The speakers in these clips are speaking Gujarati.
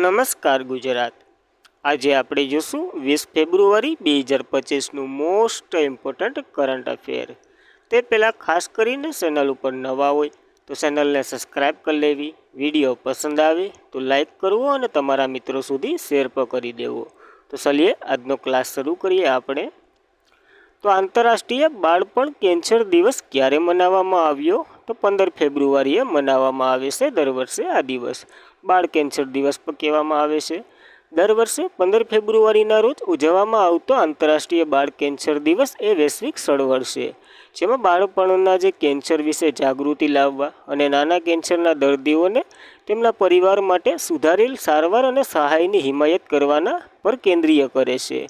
નમસ્કાર ગુજરાત। આજે આપણે જોશું 20 ફેબ્રુઆરી 2025નું મોસ્ટ ઇમ્પોર્ટન્ટ કરંટ અફેર। તે પહેલાં ખાસ કરીને ચેનલ ઉપર નવા હોય તો ચેનલને સબસ્ક્રાઈબ કરી લેવી, વિડીયો પસંદ આવે તો લાઈક કરવો અને તમારા મિત્રો સુધી શેર પણ કરી દેવો। તો ચલીએ આજનો ક્લાસ શરૂ કરીએ આપણે। તો આંતરરાષ્ટ્રીય બાળપણ કેન્સર દિવસ ક્યારે મનાવવામાં આવ્યો? તો 15 ફેબ્રુઆરીએ મનાવવામાં આવે છે દર વર્ષે આ દિવસ। બાળ કેન્સર દિવસ પણ કહેવામાં આવે છે। દર વર્ષે 15 ફેબ્રુઆરીના રોજ ઉજવવામાં આવતો આંતરરાષ્ટ્રીય બાળ કેન્સર દિવસ એ વૈશ્વિક ચળવળ છે, જેમાં બાળપણના જે કેન્સર વિશે જાગૃતિ લાવવા અને નાના કેન્સરના દર્દીઓને તેમના પરિવાર માટે સુધારેલ સારવાર અને સહાયની હિમાયત કરવાના પર કેન્દ્રીય કરે છે।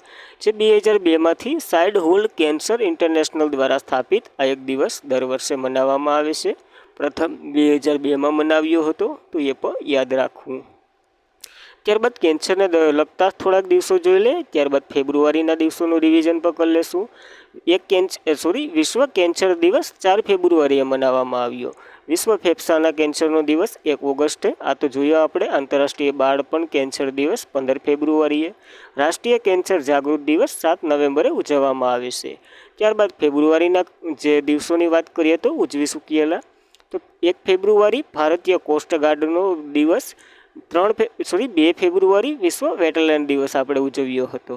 જે 2002માંથી ચાઇલ્ડહુડ કેન્સર ઇન્ટરનેશનલ દ્વારા સ્થાપિત આ એક દિવસ દર વર્ષે મનાવવામાં આવે છે। પ્રથમ 2002માં મનાવ્યો હતો, તો એ પણ યાદ રાખવું। ત્યારબાદ કેન્સરને લગતા થોડાક દિવસો જોઈ લે, ત્યારબાદ ફેબ્રુઆરીના દિવસોનું રિવિઝન પણ કરી લેશું। વિશ્વ કેન્સર દિવસ 4 ફેબ્રુઆરીએ મનાવવામાં આવ્યો। વિશ્વ ફેફસાના કેન્સરનો દિવસ 1 ઓગસ્ટે, આ તો જોયો આપણે। આંતરરાષ્ટ્રીય બાળપણ કેન્સર દિવસ 15 ફેબ્રુઆરીએ। રાષ્ટ્રીય કેન્સર જાગૃત દિવસ 7 નવેમ્બરે ઉજવવામાં આવે છે। ત્યારબાદ ફેબ્રુઆરીના જે દિવસોની વાત કરીએ તો ઉજવી ચૂકેલા, તો 1 ફેબ્રુઆરી ભારતીય કોસ્ટગાર્ડનો દિવસ, 2 ફેબ્રુઆરી વિશ્વ વેટલેન્ડ દિવસ આપણે ઉજવ્યો હતો।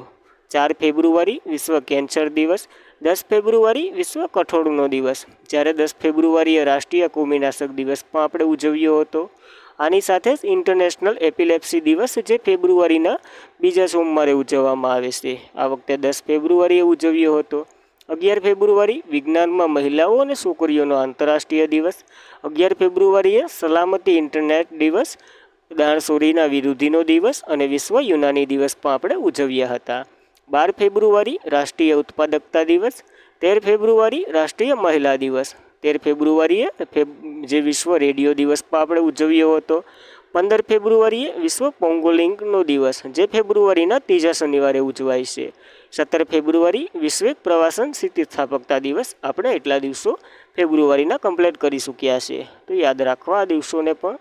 4 ફેબ્રુઆરી વિશ્વ કેન્સર દિવસ, 10 ફેબ્રુઆરી વિશ્વ કઠોળનો દિવસ, જ્યારે 10 ફેબ્રુઆરીએ રાષ્ટ્રીય કૃમિનાશક દિવસ પણ આપણે ઉજવ્યો હતો। આની સાથે જ ઇન્ટરનેશનલ એપિલેપ્સી દિવસ, જે ફેબ્રુઆરીના બીજા સોમવારે ઉજવવામાં આવે છે। આ વખતે 10 ફેબ્રુઆરીએ ઉજવ્યો હતો। 11 ફેબ્રુઆરી વિજ્ઞાનમાં મહિલાઓ અને છોકરીઓનો આંતરરાષ્ટ્રીય દિવસ, 11 ફેબ્રુઆરીએ સલામતી ઇન્ટરનેટ દિવસ, દાણચોરીના વિરોધીનો દિવસ અને વિશ્વ યુનાની દિવસ પણ આપણે ઉજવ્યા હતા। 12 ફેબ્રુઆરી રાષ્ટ્રીય ઉત્પાદકતા દિવસ, 13 ફેબ્રુઆરી રાષ્ટ્રીય મહિલા દિવસ, 13 ફેબ્રુઆરીએ જે વિશ્વ રેડિયો દિવસ પણ આપણે ઉજવ્યો હતો। 15 ફેબ્રુઆરીએ વિશ્વ પોંગોલિંગનો દિવસ, જે ફેબ્રુઆરીના ત્રીજા શનિવારે ઉજવાય છે। 17 ફેબ્રુઆરી વિશ્વ પ્રવાસન સ્થિતિસ્થાપકતા દિવસ, આપણે એટલા દિવસો ફેબ્રુઆરીના કમ્પ્લીટ કરી ચૂક્યા છે, તો યાદ રાખવા આ દિવસોને પણ।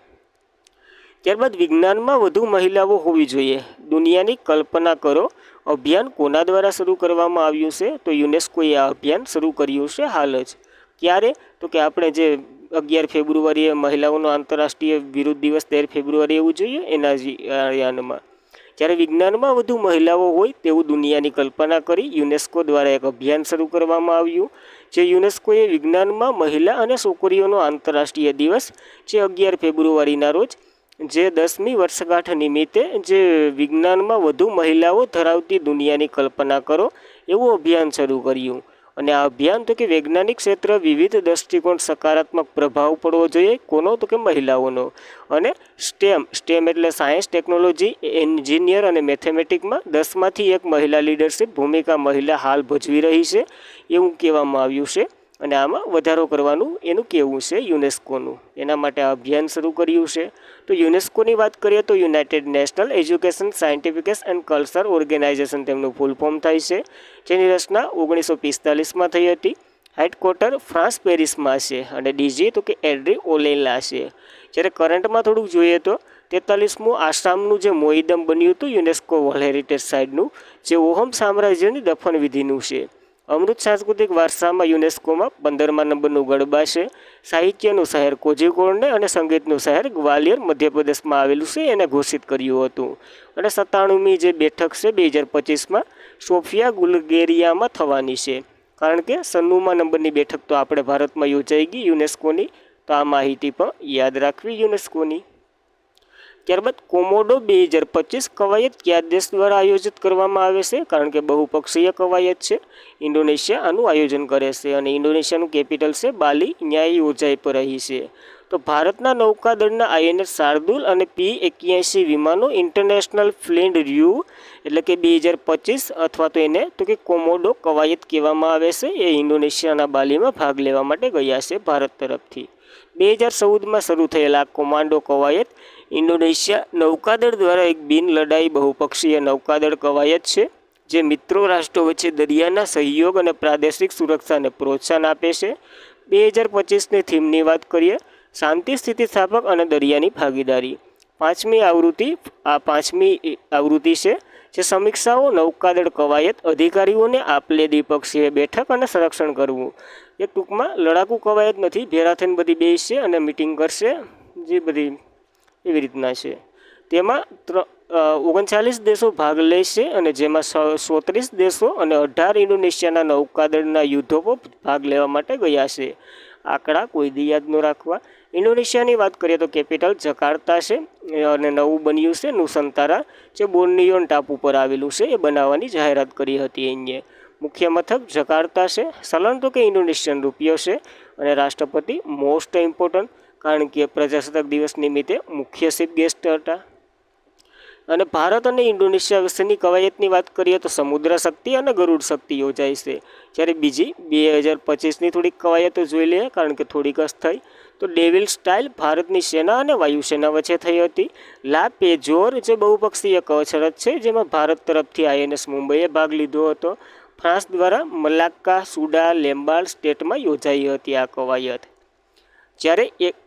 ત્યારબાદ વિજ્ઞાનમાં વધુ મહિલાઓ હોવી જોઈએ, દુનિયાની કલ્પના કરો અભિયાન કોના દ્વારા શરૂ કરવામાં આવ્યું છે? તો યુનેસ્કોએ આ અભિયાન શરૂ કર્યું છે હાલ જ। ક્યારે? તો કે આપણે જે 11 ફેબ્રુઆરીએ મહિલાઓનો આંતરરાષ્ટ્રીય વિરુદ્ધ દિવસ 13 ફેબ્રુઆરીએ ઉજવીએ એના યાનમાં, જ્યારે વિજ્ઞાનમાં વધુ મહિલાઓ હોય તેવું દુનિયાની કલ્પના કરી યુનેસ્કો દ્વારા એક અભિયાન શરૂ કરવામાં આવ્યું। જે યુનેસ્કોએ વિજ્ઞાનમાં મહિલા અને છોકરીઓનો આંતરરાષ્ટ્રીય દિવસ, જે 11 ફેબ્રુઆરીના રોજ, જે 10મી વર્ષગાંઠ નિમિત્તે જે વિજ્ઞાનમાં વધુ મહિલાઓ ધરાવતી દુનિયાની કલ્પના કરો એવું અભિયાન શરૂ કર્યું। અને આ અભિયાન તો કે વૈજ્ઞાનિક ક્ષેત્ર વિવિધ દ્રષ્ટિકોણ સકારાત્મક પ્રભાવ પડવો જોઈએ, કોનો? તો કે મહિલાઓનો। અને સ્ટેમ એટલે સાયન્સ, ટેકનોલોજી, એન્જિનિયર અને મેથેમેટિકમાં 10માંથી 1 મહિલા લીડરશિપ ભૂમિકા મહિલા હાલ ભજવી રહી છે એવું કહેવામાં આવ્યું છે। અને આમાં વધારો કરવાનું એનું કહેવું છે યુનેસ્કોનું, એના માટે આ અભિયાન શરૂ કર્યું છે। તો યુનેસ્કોની વાત કરીએ તો united national education, scientific and culture organisation તેમનું ફૂલ ફોર્મ થાય છે, જેની રચના 1945માં થઈ હતી। હેડક્વાર્ટર ફ્રાન્સ પેરિસમાં છે અને ડીજી તો કે એડ્રી ઓલેલા છે। જ્યારે કરંટમાં થોડુંક જોઈએ તો 43મું આસામનું જે મોઈદમ બન્યું હતું યુનેસ્કો વર્લ્ડ હેરિટેજ સાઇટનું, જે ઓહમ સામ્રાજ્યની દફનવિધિનું છે। અમૃત સાંસ્કૃતિક વારસામાં યુનેસ્કોમાં 15મા નંબરનું ગરબા છે। સાહિત્યનું શહેર કોઝિકોડને અને સંગીતનું શહેર ગ્વાલિયર મધ્યપ્રદેશમાં આવેલું છે એને ઘોષિત કર્યું હતું। અને 97મી જે બેઠક છે 2025માં સોફિયા બુલ્ગેરિયામાં થવાની છે, કારણ કે 96મા નંબરની બેઠક તો આપણે ભારતમાં યોજાઈ ગઈ યુનેસ્કોની, તો આ માહિતી પણ યાદ રાખવી યુનેસ્કોની। ત્યારબાદ કોમોડો 2025 કવાયત કયા દેશ દ્વારા આયોજિત કરવામાં આવે છે? કારણ કે બહુપક્ષીય કવાયત છે, ઇન્ડોનેશિયા આનું આયોજન કરે છે અને ઇન્ડોનેશિયાનું કેપિટલ છે બાલી, ન્યાય યોજાઈ પર રહી છે। તો ભારતના નૌકાદળના INS શાર્દુલ અને P-81 વિમાનો ઇન્ટરનેશનલ ફ્લીટ રિવ્યૂ એટલે કે 2025 અથવા તો એને તો કે કોમોડો કવાયત કહેવામાં આવે છે, એ ઇન્ડોનેશિયાના બાલીમાં ભાગ લેવા માટે ગયા છે ભારત તરફથી। 2014માં શરૂ થયેલા કોમાન્ડો કવાયત ઇન્ડોનેશિયા નૌકાદળ દ્વારા એક બિન લડાઈ બહુપક્ષીય નૌકાદળ કવાયત છે, જે મિત્રો રાષ્ટ્રો વચ્ચે દરિયાના સહયોગ અને પ્રાદેશિક સુરક્ષાને પ્રોત્સાહન આપે છે। 2025ની થીમની વાત કરીએ, શાંતિ, સ્થિતિસ્થાપક અને દરિયાની ભાગીદારી। પાંચમી આવૃત્તિ છે, જે સમીક્ષાઓ, નૌકાદળ કવાયત, અધિકારીઓને આપલે દ્વિપક્ષીય બેઠક અને સંરક્ષણ કરવું. એ ટૂંકમાં લડાકુ કવાયત નથી, ભેરા થઈને બધી બેસશે અને મિટિંગ કરશે, જે બધી એવી રીતના છે. તેમાં 39 દેશો ભાગ લેશે અને જેમાં 37 દેશો અને 18 ઇન્ડોનેશિયાના નૌકાદળના યુદ્ધો ભાગ લેવા માટે ગયા છે. આંકડા કોઈ દી યાદ ન રાખવા. ઇન્ડોનેશિયાની વાત કરીએ તો કેપિટલ જકાર્તા છે અને નવું બન્યું છે નુસંતારા, જે બોર્નિયો ટાપુ પર આવેલું છે. એ બનાવવાની જાહેરાત કરી હતી અહીંયા. મુખ્ય મથક જકાર્તા છે. ચલણ તો કે ઇન્ડોનેશિયન રૂપિયો છે. અને રાષ્ટ્રપતિ મોસ્ટ ઇમ્પોર્ટન્ટ, કારણ કે પ્રજાસત્તાક દિવસ નિમિત્તે મુખ્ય ચીફ ગેસ્ટ હતા. અને ભારત અને ઇન્ડોનેશિયા વચ્ચેની કવાયતની વાત કરીએ તો સમુદ્ર શક્તિ અને ગરુડ શક્તિ યોજાય છે. જ્યારે બીજી 2025ની થોડીક કવાયતો જોઈ લઈએ, કારણ કે થોડીક જ થઈ. તો ડેવિલ સ્ટાઇલ ભારતની સેના અને વાયુસેના વચ્ચે થઈ હતી. લા પેજોર, જે બહુપક્ષીય કવચ છે, જેમાં ભારત તરફથી INS મુંબઈએ ભાગ લીધો હતો. ફ્રાન્સ દ્વારા મલાક્કા, સુડા, લેમ્બાર્ડ સ્ટેટમાં યોજાઈ હતી આ કવાયત. જ્યારે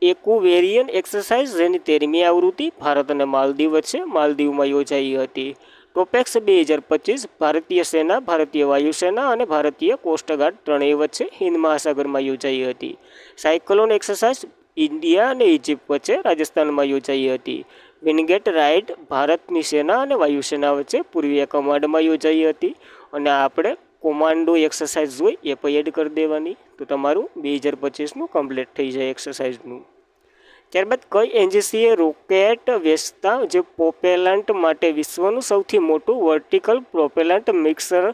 એક્યુવેરિયન એક્સરસાઇઝ, જેની 13મી આવૃત્તિ ભારત અને માલદીવ વચ્ચે માલદીવમાં યોજાઈ હતી. ટોપેક્સ 2025 ભારતીય સેના, ભારતીય વાયુસેના અને ભારતીય કોસ્ટગાર્ડ ત્રણેય વચ્ચે હિન્દ મહાસાગરમાં યોજાઈ હતી. સાયક્લોન એક્સરસાઇઝ ઇન્ડિયા અને ઇજિપ્ત વચ્ચે રાજસ્થાનમાં યોજાઈ હતી. વિનગેટ રાઇડ ભારતની સેના અને વાયુસેના વચ્ચે પૂર્વીય કમાન્ડમાં યોજાઈ હતી. અને આપણે કોમાન્ડો એક્સરસાઇઝ જોઈ એ પણ એડ કરી દેવાની, તો તમારું 2025નું કમ્પ્લીટ થઈ જાય એક્સરસાઇઝનું. ત્યારબાદ કઈ એનજીસીએ રોકેટ વેચતા, જે પ્રોપેલન્ટ માટે વિશ્વનું સૌથી મોટું વર્ટિકલ પ્રોપેલન્ટ મિક્સર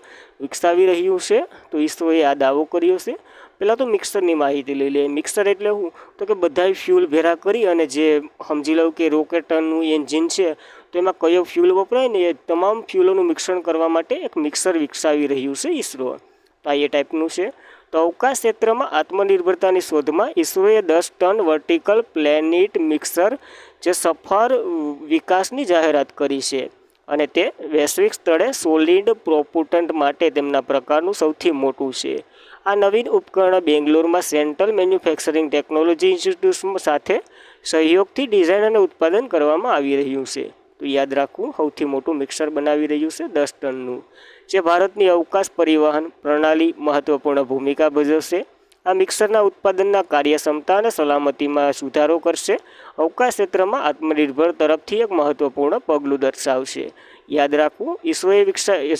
વિકસાવી રહ્યું છે? તો ઇસરોએ આ દાવો કર્યો છે. પહેલાં તો મિક્સરની માહિતી લઈ લે. મિક્સર એટલે શું? તો કે બધા ફ્યુલ ભેરા કરી અને જે સમજી લઉં કે રોકેટનું એન્જિન છે, તો એમાં કયો ફ્યુલ વપરાય ને એ તમામ ફ્યુલોનું મિશ્રણ કરવા માટે એક મિક્સર વિકસાવી રહ્યું છે ઇસરો. તો આ એ ટાઈપનું છે. તો અવકાશ ક્ષેત્રમાં આત્મનિર્ભરતાની શોધમાં ઇસરોએ 10 ટન વર્ટિકલ પ્લેનિટ મિક્સર, જે સફળ વિકાસની જાહેરાત કરી છે. અને તે વૈશ્વિક સ્તરે સોલિડ પ્રોપુટન્ટ માટે તેમના પ્રકારનું સૌથી મોટું છે. આ નવીન ઉપકરણ બેંગ્લોરમાં સેન્ટ્રલ મેન્યુફેક્ચરિંગ ટેકનોલોજી ઇન્સ્ટિટ્યૂટ સાથે સહયોગથી ડિઝાઇન અને ઉત્પાદન કરવામાં આવી રહ્યું છે. તો યાદ રાખવું, સૌથી મોટું મિક્સર બનાવી રહ્યું છે 10 ટનનું, જે ભારતની અવકાશ પરિવહન પ્રણાલી મહત્વપૂર્ણ ભૂમિકા ભજવશે. આ મિક્સરના ઉત્પાદનના કાર્યક્ષમતા અને સલામતીમાં સુધારો કરશે. અવકાશ ક્ષેત્રમાં આત્મનિર્ભર તરફથી એક મહત્વપૂર્ણ પગલું દર્શાવશે. યાદ રાખવું, ઇસરોએ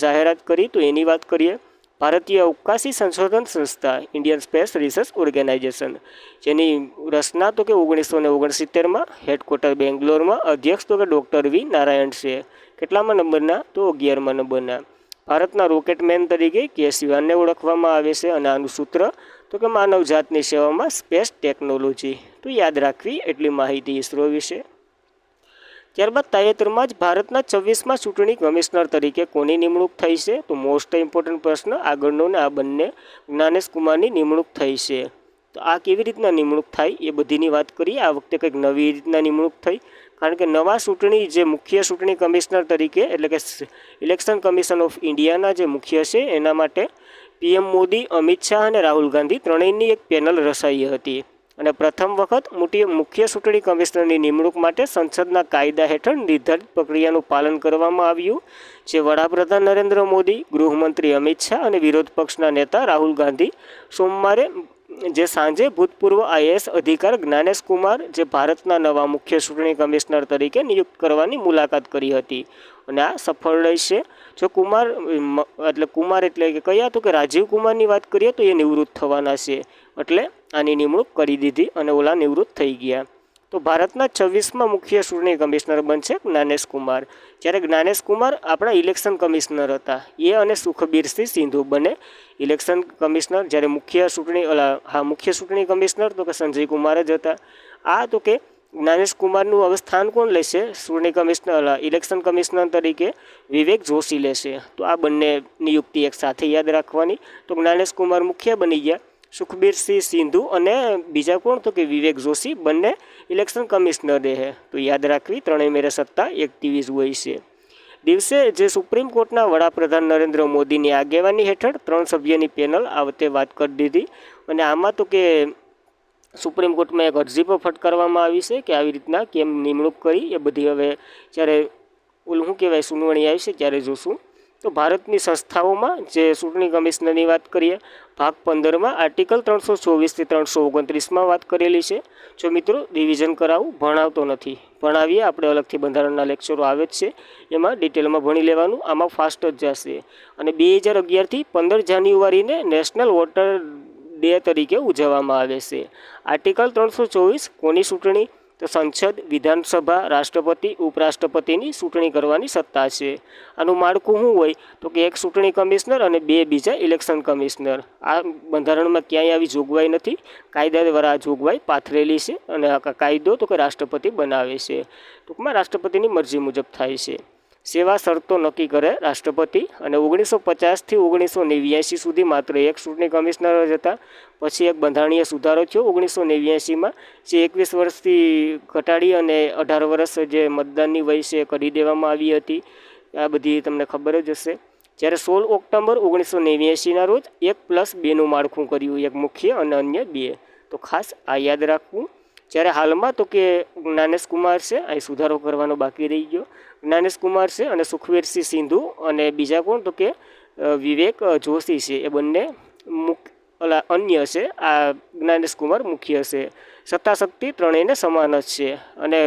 જાહેરાત કરી તો એની વાત કરીએ. ભારતીય અવકાશી સંશોધન સંસ્થા ઇન્ડિયન સ્પેસ રિસર્ચ ઓર્ગેનાઇઝેશન, જેની રચના તો કે 1969માં, હેડક્વાર્ટર બેંગ્લોરમાં, અધ્યક્ષ તો કે ડૉક્ટર વી નારાયણ છે. કેટલામાં નંબરના? તો 11મા નંબરના. ભારતના રોકેટમેન તરીકે કે. ઓળખવામાં આવે છે. અને આનું સૂત્ર તો કે માનવજાતની સેવામાં સ્પેસ ટેકનોલોજી. તો યાદ રાખવી એટલી માહિતી ઇસરો વિશે. ત્યારબાદ તાજેતરમાં જ ભારતના 26મા ચૂંટણી કમિશનર તરીકે કોની નિમણૂક થઈ છે? તો મોસ્ટ ઇમ્પોર્ટન્ટ પ્રશ્ન આગળનો, ને આ બંને જ્ઞાનેશ કુમારની નિમણૂક થઈ છે. તો આ કેવી રીતના નિમણૂક થાય એ બધીની વાત કરીએ. આ વખતે કંઈક નવી રીતના નિમણૂક થઈ, કારણ કે નવા ચૂંટણી, જે મુખ્ય ચૂંટણી કમિશનર તરીકે, એટલે કે ઇલેક્શન કમિશન ઓફ ઇન્ડિયાના જે મુખ્ય છે, એના માટે PM મોદી, અમિત શાહ અને રાહુલ ગાંધી ત્રણેયની એક પેનલ રચાઈ હતી. અને પ્રથમ વખત મુખ્ય ચૂંટણી કમિશનરની નિમણૂક માટે સંસદના કાયદા હેઠળ નિર્ધારિત પ્રક્રિયાનું પાલન કરવામાં આવ્યું, જે વડાપ્રધાન નરેન્દ્ર મોદી, ગૃહમંત્રી અમિત શાહ અને વિરોધ પક્ષના નેતા રાહુલ ગાંધી સોમવારે જે સાંજે ભૂતપૂર્વ IAS અધિકાર જ્ઞાનેશ કુમાર, જે ભારતના નવા મુખ્ય ચૂંટણી કમિશનર તરીકે નિયુક્ત કરવાની મુલાકાત કરી હતી. અને આ સફળ રહેશે. જો કુમાર એટલે કે કયા, તો કે રાજીવ કુમારની વાત કરીએ તો એ નિવૃત્ત થવાના છે, એટલે આની નિમણૂક કરી દીધી અને ઓલા નિવૃત્ત થઈ ગયા. તો ભારતના 26મા મુખ્ય ચૂંટણી કમિશનર બનશે જ્ઞાનેશ કુમાર. જ્યારે જ્ઞાનેશ કુમાર આપણા ઇલેક્શન કમિશનર હતા. એ અને સુખબીરસિંહ સિંધુ બને ઇલેક્શન કમિશનર. જ્યારે મુખ્ય ચૂંટણી કમિશનર તો કે સંજય કુમાર જ હતા. આ તો કે જ્ઞાનેશ કુમારનું હવે સ્થાન કોણ લેશે? ચૂંટણી કમિશનર, ઇલેક્શન કમિશનર તરીકે વિવેક જોશી લેશે. તો આ બંને નિયુક્તિ એક સાથે યાદ રાખવાની. તો જ્ઞાનેશ કુમાર મુખ્ય બની ગયા, સુખબીરસિંહ સિંધુ અને બીજા કોણ? તો કે વિવેક જોશી, બંને ઇલેક્શન કમિશનર રહે. તો યાદ રાખવી, ત્રણેય મેરે સત્તા એક્ટિવિઝ હોય છે. દિવસે જે સુપ્રીમ કોર્ટના વડાપ્રધાન નરેન્દ્ર મોદીની આગેવાની હેઠળ 3 સભ્યની પેનલ આ વખતે વાત કરી દીધી. અને આમાં તો કે સુપ્રીમ કોર્ટમાં એક અરજી પણ ફટકારવામાં આવી છે કે આવી રીતના કેમ નિમણૂક કરી, એ બધી હવે જ્યારે શું કહેવાય સુનાવણી આવી છે ત્યારે જોશું. તો ભારતની સંસ્થાઓમાં જે ચૂંટણી કમિશનરની વાત કરીએ, ભાગ 15માં આર્ટિકલ 324થી 329માં વાત કરેલી છે. જો મિત્રો રિવિઝન કરાવું, ભણાવતો નથી, ભણાવીએ આપણે અલગથી બંધારણના લેક્ચરો આવે જ છે, એમાં ડિટેલમાં ભણી લેવાનું, આમાં ફાસ્ટ જ જશે. અને 2011થી 15 જાન્યુઆરીને નેશનલ વોટર ડે તરીકે ઉજવવામાં આવે છે. આર્ટિકલ 324 કોની ચૂંટણી? તો સંસદ, વિધાનસભા, રાષ્ટ્રપતિ, ઉપરાષ્ટ્રપતિની ચૂંટણી કરવાની સત્તા છે. આનું માળખું શું હોય? તો કે એક ચૂંટણી કમિશનર અને 2 બીજા ઇલેક્શન કમિશનર. આ બંધારણમાં ક્યાંય આવી જોગવાઈ નથી, કાયદા દ્વારા આ જોગવાઈ પાથરેલી છે. અને આ કાયદો તો કે રાષ્ટ્રપતિ બનાવે છે, ટૂંકમાં રાષ્ટ્રપતિની મરજી મુજબ થાય છે. સેવા શરતો નક્કી કરે રાષ્ટ્રપતિ. અને 1950થી 1989 સુધી માત્ર એક ચૂંટણી કમિશનર જ હતા. પછી એક બંધારણીય સુધારો થયો 1989માં, જે 21 વર્ષથી ઘટાડી અને 18 વર્ષ જે મતદાનની વય છે કરી દેવામાં આવી હતી. આ બધી તમને ખબર જ હશે. જ્યારે 16 ઓક્ટોબર 1989ના રોજ 1+2નું માળખું કર્યું, એક મુખ્ય અને અન્ય 2. તો ખાસ આ યાદ રાખવું. જ્યારે હાલમાં તો કે જ્ઞાનેશ કુમાર છે, અહીં સુધારો કરવાનો બાકી રહી ગયો. જ્ઞાનેશ કુમાર છે અને સુખવીરસિંહ સિંધુ અને બીજા કોણ? તો કે વિવેક જોશી છે. એ બંને અન્ય છે. આ જ્ઞાનેશ કુમાર મુખ્ય છે. સત્તાશક્તિ ત્રણેયને સમાન જ છે. અને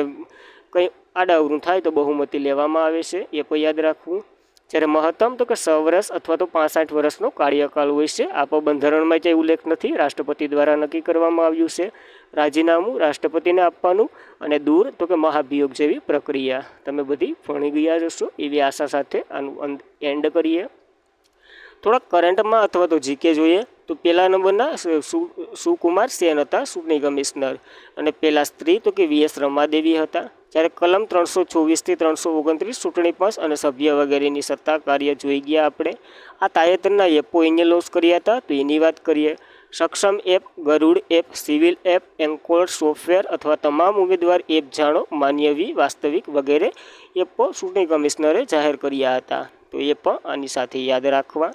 કંઈ આડાઅવરું થાય તો બહુમતી લેવામાં આવે છે, એ પણ યાદ રાખવું. જ્યારે મહત્તમ તો કે 6 વર્ષ અથવા તો 65 વર્ષનો કાર્યકાળ હોય છે. આ પણ બંધારણમાં ક્યાંય ઉલ્લેખ નથી, રાષ્ટ્રપતિ દ્વારા નક્કી કરવામાં આવ્યું છે. રાજીનામું રાષ્ટ્રપતિને આપવાનું. અને દૂર તો કે મહાભિયોગ જેવી પ્રક્રિયા. તમે બધી ભણી ગયા જશો એવી આશા સાથે આનું એન્ડ કરીએ. થોડાક કરંટમાં અથવા તો જીકે જોઈએ તો પહેલા નંબરના સુકુમાર સેન હતા ચૂંટણી કમિશનર. અને પહેલા સ્ત્રી તો કે વીએસ રમાદેવી હતા. જ્યારે કલમ 324થી 329 ચૂંટણી પંચ અને સભ્ય વગેરેની સત્તા કાર્ય જોઈ ગયા આપણે. આ તાજેતરના એપો એને લોન્ચ કર્યા હતા, તો એની વાત કરીએ. Saksham app, Garud app, civil app, encore software અથવા તમામ ઉમેદવાર એપ જાણો, માન્યવી, વાસ્તવિક વગેરે એપો ચૂંટણી કમિશનરે જાહેર કર્યા હતા. તો એ પણ આની સાથે યાદ રાખવા.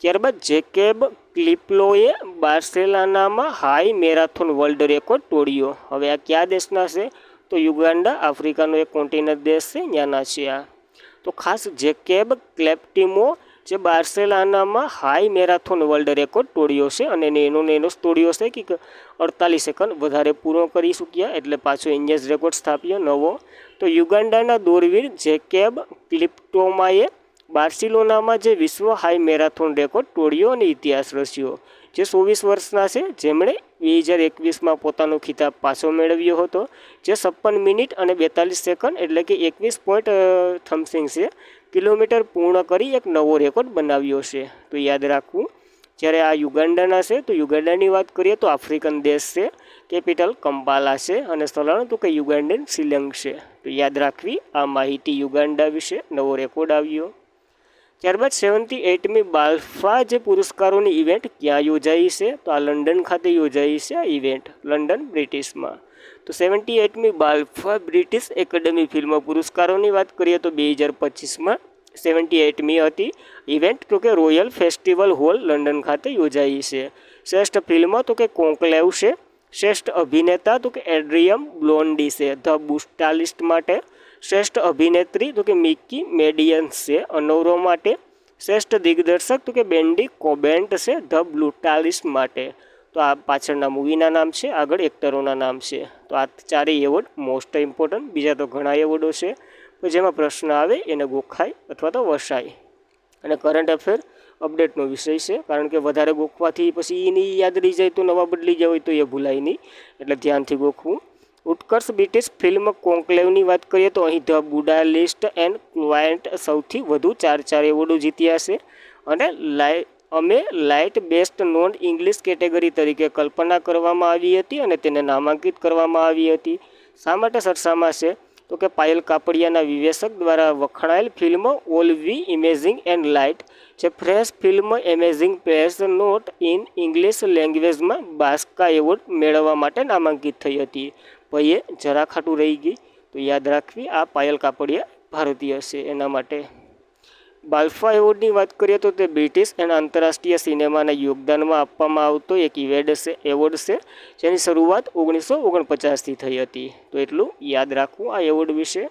ત્યારબાદ જેકેબ ક્લિપ્લોએ બાર્સેલોનામાં હાઈ મેરાથોન વર્લ્ડ રેકોર્ડ તોડ્યો. હવે આ કયા દેશના છે? તો યુગાન્ડા, આફ્રિકાનો એક કોન્ટિનેન્ટ દેશ છે, ત્યાંના છે આ. તો ખાસ જેકેબ ક્લેપ્ટિમો જે બાર્સેલોનામાં હાઈ મેરાથોન વર્લ્ડ રેકોર્ડ તોડ્યો છે. અને એનો જ તોડ્યો છે કે 48 સેકન્ડ વધારે પૂરો કરી શક્યા, એટલે પાછો ઇન્ડિયન્સ રેકોર્ડ સ્થાપ્યો નવો. તો યુગાન્ડાના દોડવીર જેકેબ ક્લિપ્ટોમાએ બાર્સિલોનામાં જે વિશ્વ હાઈ મેરાથોન રેકોર્ડ તોડ્યો અને ઇતિહાસ રચ્યો. જે 24 વર્ષના છે, જેમણે 2021માં પોતાનો ખિતાબ પાછો મેળવ્યો હતો, જે 56 મિનિટ અને 42 સેકન્ડ એટલે કે 21 છે કિલોમીટર પૂર્ણ કરી એક નવો રેકોર્ડ બનાવ્યો છે. તો યાદ રાખવું. જ્યારે આ યુગાન્ડાના છે, તો યુગાન્ડાની વાત કરીએ તો આફ્રિકન દેશ છે, કેપિટલ કંપાલા છે અને સ્થળ તો કે યુગાન્ડન શિલોંગ છે. તો યાદ રાખવી આ માહિતી યુગાન્ડા વિશે. નવો રેકોર્ડ આવ્યો. ત્યારબાદ 78મી બાલ્ફા જે પુરસ્કારોની ઇવેન્ટ ક્યાં યોજાઈ છે? તો આ લંડન ખાતે યોજાઈ છે આ ઇવેન્ટ, લંડન બ્રિટિશમાં. તો 78મી બાલ્ફા બ્રિટિશ એકેડમી ફિલ્મ પુરસ્કારોની વાત કરીએ તો 2025માં 78મી હતી ઇવેન્ટ, તો કે રોયલ ફેસ્ટિવલ હોલ લંડન ખાતે યોજાઈ છે. શ્રેષ્ઠ ફિલ્મ તો કે કોન્કલેવ છે. શ્રેષ્ઠ અભિનેતા તો કે એડ્રિયમ બ્લોન્ડી છે ધ બુસ્ટાલિસ્ટ માટે. શ્રેષ્ઠ અભિનેત્રી તો કે મિકી મેડિયન્સ છે અનૌરો માટે. શ્રેષ્ઠ દિગ્દર્શક તો કે બેન્ડી કોબેન્ટ છે ધ બ્લુટાલિસ્ટ માટે. તો આ પાછળના મૂવીના નામ છે, આગળ એક્ટરોના નામ છે. તો આ ચારેય એવોર્ડ મોસ્ટ ઇમ્પોર્ટન્ટ. બીજા તો ઘણા એવોર્ડો છે, તો જેમાં પ્રશ્ન આવે એને ગોખાય અથવા તો વસાય. અને કરંટ અફેર અપડેટનો વિષય છે, કારણ કે વધારે ગોખવાથી પછી એની યાદ રહી જાય તો નવા બદલી જાય હોય તો એ ભૂલાય નહીં, એટલે ધ્યાનથી ગોખવું. ઉત્કર્ષ બ્રિટિશ ફિલ્મ કોન્કલેવની વાત કરીએ તો અહીં ધ બુડાલિસ્ટ એન્ડ ક્લાયન્ટ સૌથી વધુ 4 એવોર્ડો જીત્યા છે. અને અમે light best non English category તરીકે કલ્પના કરવામાં આવી હતી અને તેને નામાંકિત કરવામાં આવી હતી. શા માટે સરસામાં છે? તો કે પાયલ કાપડિયાના વિવેચક દ્વારા વખણાયેલ film all we imagine and light, જે fresh film amazing place not in English લેંગ્વેજમાં બાસ્કા એવોર્ડ મેળવવા માટે નામાંકિત થઈ હતી. ભાઈએ જરા ખાટું રહી ગઈ, તો યાદ રાખવી આ પાયલ કાપડિયા ભારતીય છે એના માટે. બાલ્ફા એવોર્ડની વાત કરીએ તો તે બ્રિટિશ અને આંતરરાષ્ટ્રીય સિનેમાના યોગદાનમાં આપવામાં આવતો એક એવોર્ડ છે, જેની શરૂઆત 1949થી થઈ હતી. તો એટલું યાદ રાખવું આ એવોર્ડ વિશે.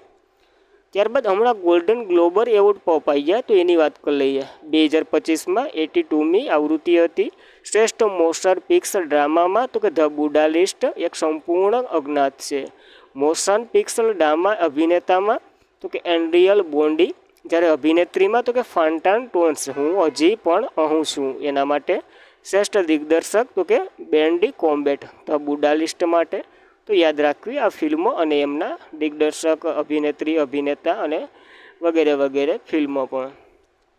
ત્યારબાદ હમણાં ગોલ્ડન ગ્લોબર એવોર્ડ અપાઈ ગયા, તો એની વાત કરી લઈએ. 2025માં 82મી આવૃત્તિ હતી. શ્રેષ્ઠ મોશન પિક્ચર ડ્રામામાં તો કે ધ બુડાલિસ્ટ એક સંપૂર્ણ અજ્ઞાત છે. મોશન પિક્ચર ડ્રામા અભિનેતામાં તો કે એન્ડ્રિયલ બોન્ડી, જ્યારે અભિનેત્રીમાં તો કે ફાન્ટાન ટોન્સ હું હજી પણ અહું છું એના માટે. શ્રેષ્ઠ દિગ્દર્શક તો કે બેન્ડી કોમ્બેટ ધ બુડાલિસ્ટ માટે. તો યાદ રાખવી આ ફિલ્મો અને એમના દિગ્દર્શક, અભિનેત્રી, અભિનેતા અને વગેરે વગેરે ફિલ્મો પણ.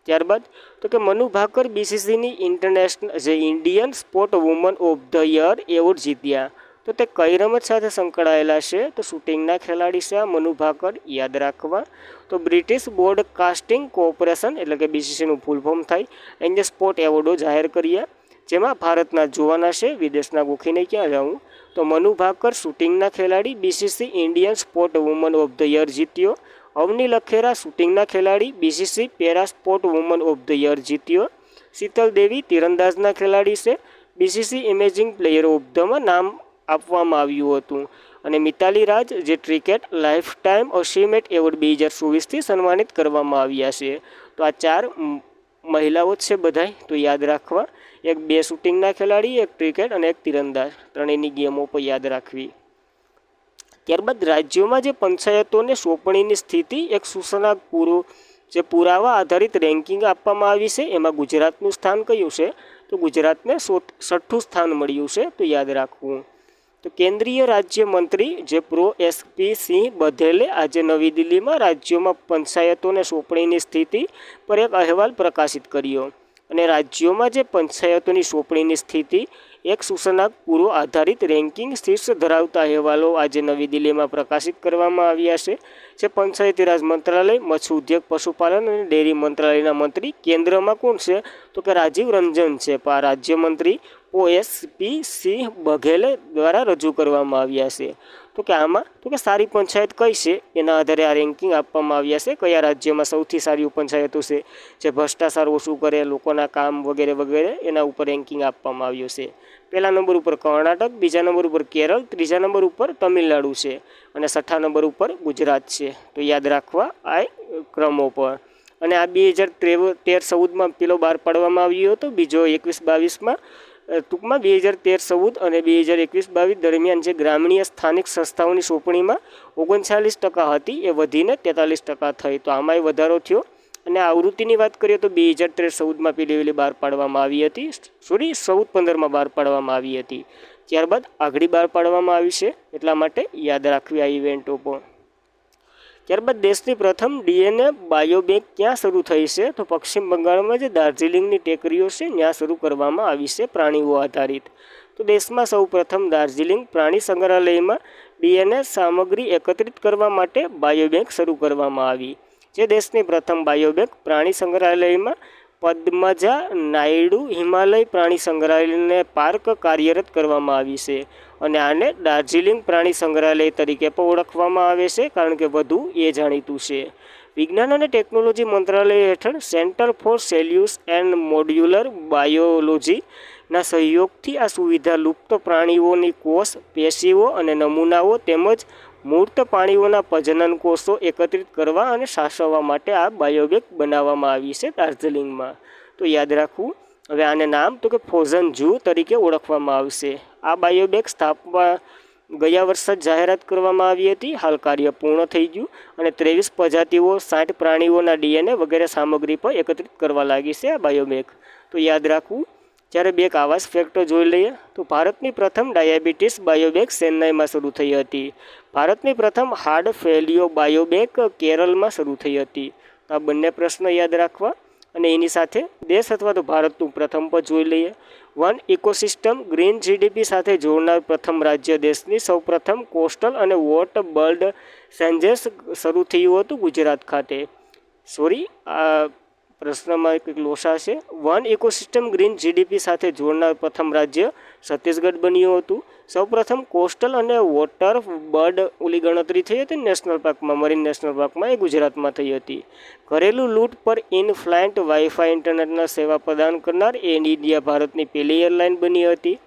ત્યારબાદ તો કે મનુ ભાકર બીસીસીની ઇન્ટરનેશનલ જે Indian sport woman of the year award જીત્યા. તો તે કઈ રમત સાથે સંકળાયેલા છે? તો શૂટિંગના ખેલાડી છે આ મનુ ભાકર, યાદ રાખવા. તો બ્રિટિશ બ્રોડકાસ્ટિંગ કોર્પોરેશન એટલે કે બીસીસીનું ફૂલ ફોર્મ થાય એને સ્પોર્ટ એવોર્ડો જાહેર કર્યા, જેમાં ભારતના જોવાના છે, વિદેશના ગોખીને ક્યાં જાઉં. તો મનુ ભાકર શૂટિંગના ખેલાડી BBC Indian sport woman of the year જીત્યો. અવની લખેરા શૂટિંગના ખેલાડી BBC para sport woman of the year જીત્યો. શીતલ દેવી તીરંદાજના ખેલાડી છે, બીસીસી ઇમેજિંગ પ્લેયર ઓફ ધમાં નામ આપવામાં આવ્યું હતું. અને મિતાલી રાજ જે cricket lifetime achievement award 2024થી સન્માનિત કરવામાં આવ્યા છે. તો આ 4 મહિલાઓ જ છે બધાય, તો યાદ રાખવા. 2 શૂટિંગના ખેલાડી, 1 ક્રિકેટ અને 1 તીરંદાજ, ત્રણેયની ગેમો પર યાદ રાખવી. ત્યારબાદ રાજ્યોમાં જે પંચાયતોને સોંપણીની સ્થિતિ એક સૂચના જે પુરાવા આધારિત રેન્કિંગ આપવામાં આવી છે, એમાં ગુજરાતનું સ્થાન કયું છે? તો ગુજરાતને 6ઠ્ઠું સ્થાન મળ્યું છે, તો યાદ રાખવું. તો કેન્દ્રીય રાજ્યમંત્રી જે SP સિંહ બધેલે આજે નવી દિલ્હીમાં રાજ્યોમાં પંચાયતોને સોંપણીની સ્થિતિ પર એક અહેવાલ પ્રકાશિત કર્યો. અને રાજ્યોમાં જે પંચાયતોની સોંપણીની સ્થિતિ એક સૂચનાંક પૂર્વ આધારિત રેન્કિંગ શીર્ષ ધરાવતા અહેવાલો આજે નવી દિલ્હીમાં પ્રકાશિત કરવામાં આવ્યા છે. જે પંચાયતી રાજ મંત્રાલય, મત્સ્ય ઉદ્યોગ, પશુપાલન અને ડેરી મંત્રાલયના મંત્રી કેન્દ્રમાં કોણ છે? તો કે રાજીવ રંજન છે. રાજ્યમંત્રી SP સિંહ બઘેલે દ્વારા રજૂ કરવામાં આવ્યા છે. તો કે આમાં તો કે સારી પંચાયત કઈ છે એના આધારે આ રેન્કિંગ આપવામાં આવ્યા છે. કયા રાજ્યમાં સૌથી સારી પંચાયતો છે, જે ભ્રષ્ટાચાર ઓછું કરે, લોકોના કામ વગેરે વગેરે, એના ઉપર રેન્કિંગ આપવામાં આવ્યું છે. પહેલા નંબર ઉપર કર્ણાટક, બીજા નંબર ઉપર કેરળ, ત્રીજા નંબર ઉપર તમિલનાડુ છે અને 6ઠ્ઠા નંબર ઉપર ગુજરાત છે. તો યાદ રાખવા આ ક્રમો પર. અને આ 2013-14માં પેલો બહાર પાડવામાં આવ્યો હતો, બીજો 21-22માં. ટૂંકમાં 2013-14 અને 2021-22 દરમિયાન જે ગ્રામીણ સ્થાનિક સંસ્થાઓની સોંપણીમાં 39% હતી, એ વધીને 43% થઈ. તો આમાંય વધારો થયો. અને આવૃત્તિની વાત કરીએ તો 2013-14માં પેલી બહાર પાડવામાં આવી હતી, 14-15માં બહાર પાડવામાં આવી હતી. ત્યારબાદ આગળ બહાર પાડવામાં આવી છે, એટલા માટે યાદ રાખવી આ ઇવેન્ટો પણ. ત્યારબાદ દેશની પ્રથમ DNA બાયોબેંક ક્યાં શરૂ થઈ છે? તો પશ્ચિમ બંગાળમાં જે દાર્જિલિંગની ટેકરીઓ છે ત્યાં શરૂ કરવામાં આવી છે, પ્રાણીઓ આધારિત. તો દેશમાં સૌ પ્રથમ દાર્જિલિંગ પ્રાણી સંગ્રહાલયમાં DNA સામગ્રી એકત્રિત કરવા માટે બાયોબેંક શરૂ કરવામાં આવી. જે દેશની પ્રથમ બાયોબેંક પ્રાણી સંગ્રહાલયમાં પદ્મજા નાયડુ હિમાલય પ્રાણી સંગ્રહાલયને પાર્ક કાર્યરત કરવામાં આવી છે. અને આને દાર્જિલિંગ પ્રાણી સંગ્રહાલય તરીકે પણ ઓળખવામાં આવે છે, કારણ કે વધુ એ જાણીતું છે. વિજ્ઞાન અને ટેકનોલોજી મંત્રાલય હેઠળ centre for cellular and modular બાયોલોજીના સહયોગથી આ સુવિધા લુપ્ત પ્રાણીઓની કોષ, પેશીઓ અને નમૂનાઓ તેમજ મૂર્ત પ્રાણીઓના પ્રજનન કોષો એકત્રિત કરવા અને સાચવવા માટે આ બાયોબેંક બનાવવામાં આવી છે દાર્જિલિંગમાં. તો યાદ રાખવું. હવે આને નામ તો કે ફ્રોઝન ઝૂ તરીકે ઓળખવામાં આવશે. આ બાયોબેંક સ્થાપવા ગયા વર્ષે જ જાહેરાત કરવામાં આવી હતી. હાલ કાર્ય પૂર્ણ થઈ ગયું અને 23 પ્રજાતિઓ, 60 પ્રાણીઓના DNA વગેરે સામગ્રી પર એકત્રિત કરવા લાગી છે આ બાયોબેંક. તો યાદ રાખવું. જ્યારે બે આવા જ ફેક્ટો જોઈ લઈએ તો ભારતની પ્રથમ ડાયાબિટીસ બાયોબેંક ચેન્નાઈમાં શરૂ થઈ હતી. ભારતની પ્રથમ હાર્ટ ફેલિયો બાયોબેંક કેરળમાં શરૂ થઈ હતી. તો આ બંને પ્રશ્નો યાદ રાખવા. અને એની સાથે દેશ અથવા તો ભારતનું પ્રથમ પદ જોઈ લઈએ. વન ઇકોસિસ્ટમ ગ્રીન GDP સાથે જોડનાર પ્રથમ રાજ્ય દેશની સૌપ્રથમ કોસ્ટલ અને વોટ બર્ડ સેન્સસ શરૂ થયું હતું ગુજરાત ખાતે. આ પ્રશ્નમાં કંઈક લોસા છે. વન ઇકોસિસ્ટમ ગ્રીન GDP સાથે જોડનાર પ્રથમ રાજ્ય છત્તીસગઢ બન્યું હતું। સૌપ્રથમ કોસ્ટલ અને વોટર બર્ડ ગણતરી થઈ હતી નેશનલ પાર્કમાં, મરીન નેશનલ પાર્કમાં, એ ગુજરાતમાં થઈ હતી। ઘરેલું લૂંટ પર ઇન ફ્લાઇટ વાઈફાઈ ઇન્ટરનેટના સેવા પ્રદાન કરનાર એર ઇન્ડિયા ભારતની પહેલી એરલાઇન બની હતી।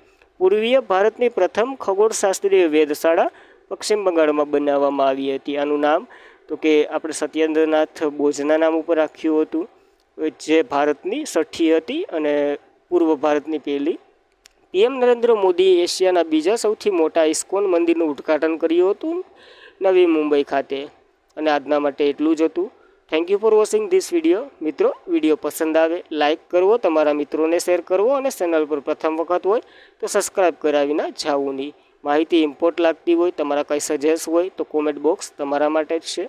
પૂર્વીય ભારતની પ્રથમ ખગોળશાસ્ત્રીય વેધશાળા પશ્ચિમ બંગાળમાં બનાવવામાં આવી હતી। આનું નામ તો કે આપણે સત્યેન્દ્રનાથ બોઝના નામ ઉપર રાખ્યું હતું, જે ભારતની છઠ્ઠી હતી અને પૂર્વ ભારતની પહેલી। પીએમ નરેન્દ્ર મોદીએ એશિયાના બીજા સૌથી મોટા ઇસ્કોન મંદિરનું ઉદ્ઘાટન કર્યું હતું નવી મુંબઈ ખાતે। અને આજના માટે એટલું જ હતું। Thank you for watching this video. મિત્રો, વિડીયો પસંદ આવે લાઇક કરવો, તમારા મિત્રોને શેર કરવો અને ચેનલ પર પ્રથમ વખત હોય તો સબસ્ક્રાઈબ કરાવીને જાવું નહીં। માહિતી ઇમ્પોર્ટ લાગતી હોય, તમારા કંઈ સજેસ્ટ હોય તો કોમેન્ટ બોક્સ તમારા માટે જ છે।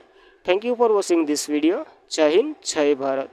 Thank you for watching this video. જય હિન્દ, જય ભારત।